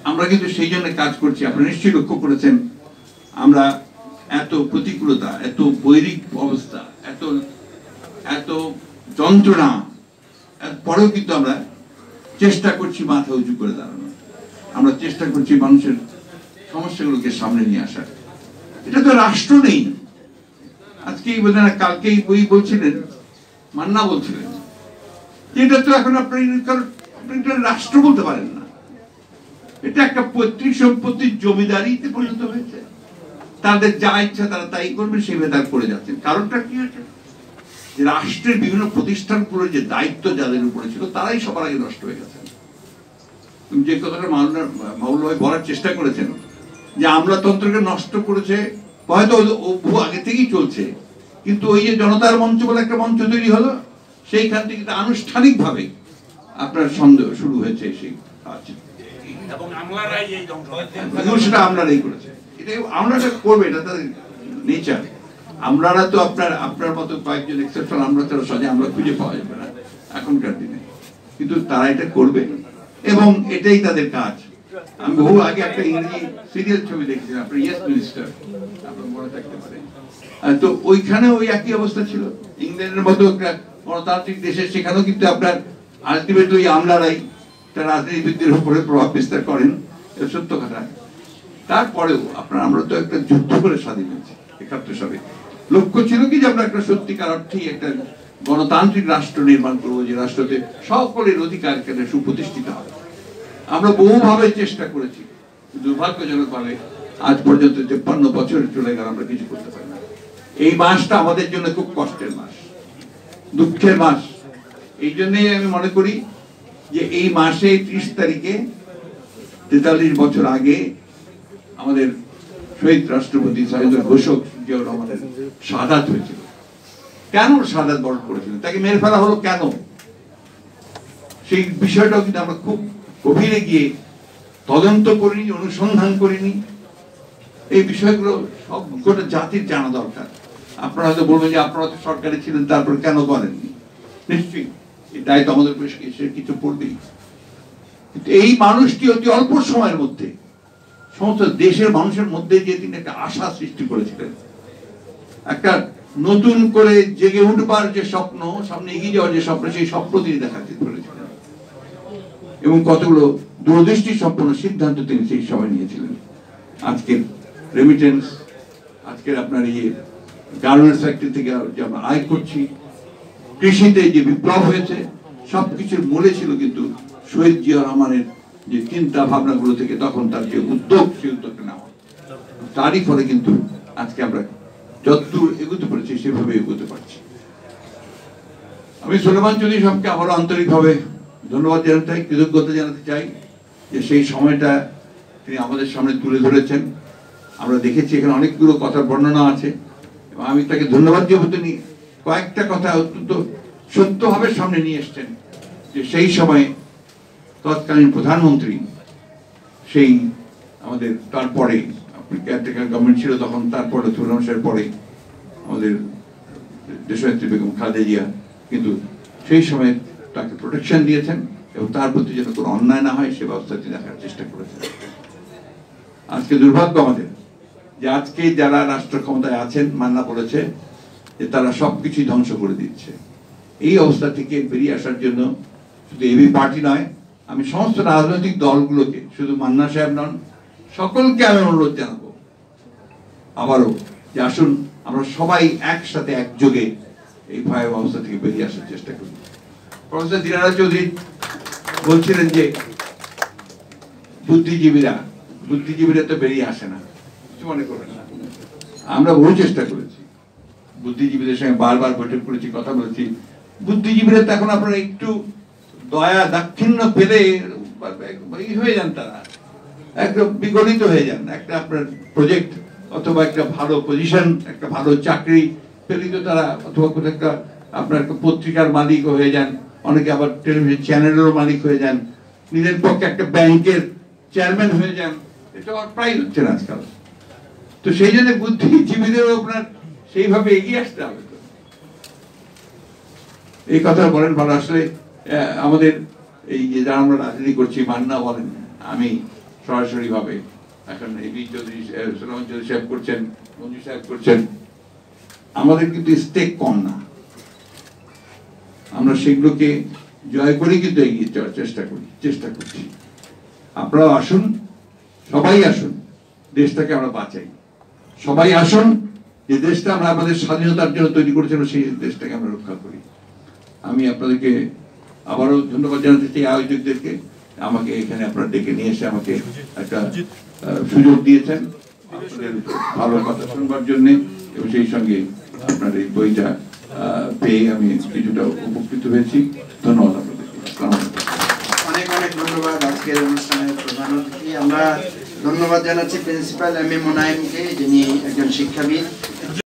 আমরা কিন্তু সেই জন্য কাজ করছি। আপনারা নিশ্চয়ই লক্ষ্য করেছেন, আমরা এত প্রতিকূলতা, এত বৈরিক অবস্থা, এত এত যন্ত্রণা, পরেও কিন্তু আমরা চেষ্টা করছি মাথা উঁচু করে দাঁড়ানো। আমরা চেষ্টা করছি মানুষের সমস্যাগুলোকে সামনে নিয়ে আসার। এটা তো রাষ্ট্র নেই। আজকেই বললেন, কালকেই বই বলছিলেন, মান্না বলছিলেন, এটা তো এখন আপনি রাষ্ট্র বলতে পারেন না। এটা একটা পৈতৃক সম্পত্তির জমিদারিতে পরিণত হয়েছে। তাদের যা ইচ্ছা তারা তাই করবে, সেভাবে তারা করে যাচ্ছেন। কারণটা কি হয়েছে? রাষ্ট্রের বিভিন্ন প্রতিষ্ঠানগুলোর যে দায়িত্ব যাদের উপরে ছিল, তারাই সবার আগে নষ্ট হয়ে গেছেন। যে কথাটা মাওলানা ভাই বলার চেষ্টা করেছেন, যে আমলাতন্ত্রকে নষ্ট করেছে, হয়তো বহু আগে থেকেই চলছে, কিন্তু ওই যে জনতার মঞ্চ বলে একটা মঞ্চ তৈরি হলো, সেইখান থেকে আনুষ্ঠানিক ভাবে আপনার সন্দেহ শুরু হয়েছে। সেই কাজ সেটা আমলারাই করেছে। এটা আমরা করবে, এটা তাদের নেচার। আমরারা তো আপনার মতো কয়েকজন এক্সেপশন আমরা তো সহজে আমরা খুঁজে পাওয়া যাবে না এখনকার দিনে, কিন্তু তারা এটা করবে এবং এটাই তাদের কাজ। আমি বহু আগে একটা ইংরেজি সিরিয়াল ছবি দেখেছিলাম, আপনার ইয়েস মিনিস্টার, আপনার মনে থাকতে পারে। তো ওইখানে ওই একই অবস্থা ছিল। ইংল্যান্ডের মতো একটা গণতান্ত্রিক দেশে, সেখানেও কিন্তু আপনার আলটিমেটলি ওই আমলারাই রাজনীতিবিদদের উপরে প্রভাব বিস্তার করেন, সত্য কথা। তারপরেও আমরা তো একটা যুদ্ধ করে স্বাধীন হয়েছি ৭১ সালে। লক্ষ্য ছিল কি যে আমরা একটা সত্যিকার অর্থেই একটা গণতান্ত্রিক রাষ্ট্র নির্মাণ করবো, যে রাষ্ট্রতে সকলের অধিকার কেন্দ্রে সুপ্রতিষ্ঠিত হবে। আমরা বহুভাবে চেষ্টা করেছি, দুর্ভাগ্যজনক ভাবে আজ পর্যন্ত ৫৩ বছর চলে গেল, আমরা কিছু করতে পারি না। এই মাসটা আমাদের জন্য খুব কষ্টের মাস, দুঃখের মাস। এই জন্যই আমি মনে করি যে এই মাসে ৩০ তারিখে ৪৩ বছর আগে আমাদের শহীদ রাষ্ট্রপতি সাইদুল ঘোষক জিয়াউর রহমানের শাহাদাত হয়েছিল। কেন শাহাদাত বরণ করেছিলেন? তাকে মেরে ফেলা হলো কেন? সেই বিষয়টাও কিন্তু আমরা খুব গভীরে গিয়ে তদন্ত করিনি, অনুসন্ধান করিনি। এই বিষয়গুলো সব গোটা জাতির জানা দরকার। আপনারা হয়তো বলবেন যে আপনারা তো সরকারে ছিলেন, তারপর কেন করেননি? নিশ্চয়ই এই দায়িত্ব আমাদের কিছু পড়বেই। কিন্তু এই মানুষটি অতি অল্প সময়ের মধ্যে সমস্ত দেশের মানুষের মধ্যে যে তিনি একটা আশা সৃষ্টি করেছিলেন, একটা নতুন করে জেগে উঠবার যে স্বপ্ন, সামনে এগিয়ে যাওয়ার যে স্বপ্ন, সেই স্বপ্ন তিনি দেখাতে পেরেছিলেন এবং কতগুলো দূরদৃষ্টি সম্পন্ন সিদ্ধান্ত তিনি সেই সময় নিয়েছিলেন। আজকের রেমিটেন্স, আজকের আপনার এই গার্মেন্টস ফ্যাক্টরি থেকে যে আমরা আয় করছি, কৃষিতে যে বিপ্লব হয়েছে, সবকিছুর মূলে ছিল কিন্তু শহীদ জিয়াউর রহমানের যে চিন্তা ভাবনাগুলো থেকে তখন তার যে উদ্যোগ, সেই উদ্যোগটা নেওয়া। তারই ফলে কিন্তু আজকে আমরা যতদূর এগোতে পারছি সেভাবে এগোতে পারছি। আমি সুলেমান চৌধুরী সাহেবকে আবারও আন্তরিকভাবে ধন্যবাদ জানাতে চাই, কৃতজ্ঞতা জানাতে চাই যে সেই সময়টা তিনি আমাদের সামনে তুলে ধরেছেন। আমরা দেখেছি এখানে অনেকগুলো কথার বর্ণনা আছে এবং আমি তাকে ধন্যবাদ দিয়ে তিনি কয়েকটা কথা অত্যন্ত সত্যভাবে সামনে নিয়ে এসছেন। যে সেই সময় তৎকালীন প্রধানমন্ত্রী, সেই আমাদের তারপরে কেয়ারটেকার গভর্নমেন্ট ছিল তখন, তারপরে তুলনা সাহের পরে আমাদের দেশনেত্রী বেগম খালেদা জিয়া কিন্তু সেই সময় তাকে প্রোটেকশন দিয়েছেন এবং তার প্রতি যেন কোনো অন্যায় না হয় সে ব্যবস্থা তিনি দেখার চেষ্টা করেছেন। আজকে দুর্ভাগ্য আমাদের যে আজকে যারা রাষ্ট্র ক্ষমতায় আছেন, মান্না বলেছে যে তারা সবকিছুই ধ্বংস করে দিচ্ছে। এই অবস্থা থেকে বেরিয়ে আসার জন্য শুধু এবি পার্টি নয়, আমি সমস্ত রাজনৈতিক দলগুলোকে, শুধু মান্না সাহেব নন, সকলকে আমি অনুরোধ জানাবো আবারও যে আসুন আমরা সবাই একসাথে একযোগে এই ভয়াবহ অবস্থা থেকে বেরিয়ে আসার চেষ্টা করি। প্রফেসর দিনারা চৌধুরী বলছিলেন যে বুদ্ধিজীবীরা তো বেরিয়ে আসে না, কিছু মনে করবেন না। আমরা বহু চেষ্টা করেছি, বুদ্ধিজীবীদের সঙ্গে বারবার বৈঠক করেছি, কথা বলেছি। বুদ্ধিজীবীরা তো এখন আপনারা একটু দয়া দাক্ষিণ্য পেলে হয়ে যান, তারা একদম বিগলিত হয়ে যান। একটা আপনার প্রজেক্ট অথবা একটা ভালো পজিশন, একটা ভালো চাকরি পেলে তো তারা, অথবা কোনো একটা আপনার একটা পত্রিকার মালিক হয়ে যান, অনেকে আবার টেলিভিশন চ্যানেলেরও মালিক হয়ে যান, নিজের পক্ষে একটা ব্যাংকের চেয়ারম্যান হয়ে যান। এটা প্রায় হচ্ছে না আজকাল। তো সেই জন্য বুদ্ধিজীবীদেরও আপনার সেইভাবে এগিয়ে আসতে হবে। এই কথা বলেন ভালো। আসলে আমাদের এই যে যারা আমরা রাজনীতি করছি, মান্না বলেন, আমি সরাসরি ভাবে। এখন এবি চৌধুরী, সুলেমান চৌধুরী সাহেব করছেন, মঞ্জু সাহেব করছেন। আমাদের কিন্তু স্টেক কম না, আমরা সেগুলোকে জয় করে কিন্তু এগিয়ে যাওয়ার চেষ্টা করছি। আপনারা আসুন, সবাই আসুন, দেশটাকে আমরা বাঁচাই। সবাই আসুন, যে দেশটা আমরা আমাদের স্বাধীনতার জন্য তৈরি করেছিলাম সেই দেশটাকে আমরা রক্ষা করি। আমি আপনাদেরকে আবারও ধন্যবাদ জানাতে চাই আয়োজকদেরকে, আমাকে এখানে আপনারা ডেকে নিয়ে এসে আমাকে একটা সুযোগ দিয়েছেন আপনাদের ভালো কথা শুনবার জন্য, এবং সেই সঙ্গে আপনার এই বইটা পেয়ে আমি কিছুটা উপকৃত হয়েছি। ধন্যবাদ আপনাদেরকে। অনেক অনেক ধন্যবাদ আজকের অনুষ্ঠানের প্রধান অতিথি। আমরা ধন্যবাদ জানাচ্ছি প্রিন্সিপাল এম এ মোনায়েমকে, যিনি একজন শিক্ষাবিদ।